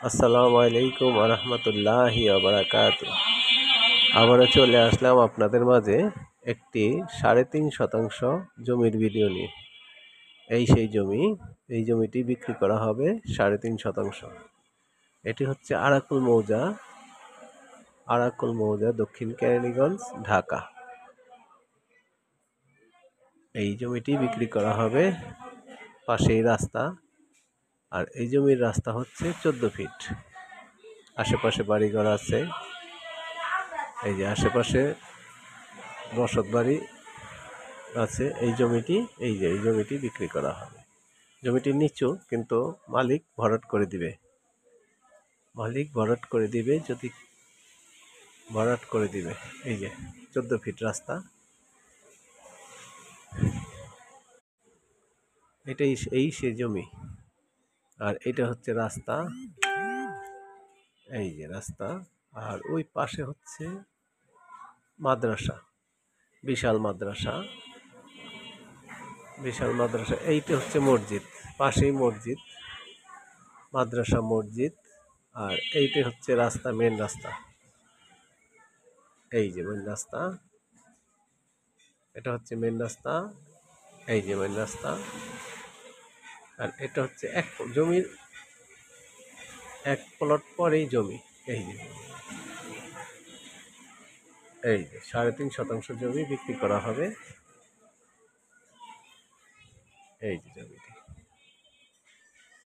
আসসালামু আলাইকুম আরহামতুল্লাহি ওয়াবারাকাতু। আবারও চলে আসলাম আপনাদের মাঝে একটি 3.5 শতাংশ জমির ভিডিও নিয়ে। সেই জমি, এই জমিটি বিক্রি করা হবে 3.5 শতাংশ। এটি হচ্ছে আরাকুল মৌজা, দক্ষিণ কেরানীগঞ্জ, ঢাকা। এই জমিটি বিক্রি করা হবে, পাশেই রাস্তা, আর এই জমির রাস্তা হচ্ছে 14 ফিট। আশেপাশে বাড়িঘর আছে, এই যে আশেপাশে বসত বাড়ি আছে। এই জমিটি বিক্রি করা হবে। জমিটি নিচু, কিন্তু মালিক ভরাট করে দিবে। এই যে 14 ফিট রাস্তা, সে জমি। আর এটা হচ্ছে রাস্তা, এই যে রাস্তা। আর ওই পাশে হচ্ছে মাদ্রাসা, বিশাল মাদ্রাসা। এইটা হচ্ছে মসজিদ, পাশেই মসজিদ, মাদ্রাসা, মসজিদ। আর এইটা হচ্ছে রাস্তা, মেন রাস্তা। এই যে মেন রাস্তা, এটা হচ্ছে মেন রাস্তা, এই যে মেন রাস্তা। আর এটা হচ্ছে জমির এক প্লট পরেই জমি। এই যে 3.5 শতাংশ জমি বিক্রি করা হবে। এই যে জমি।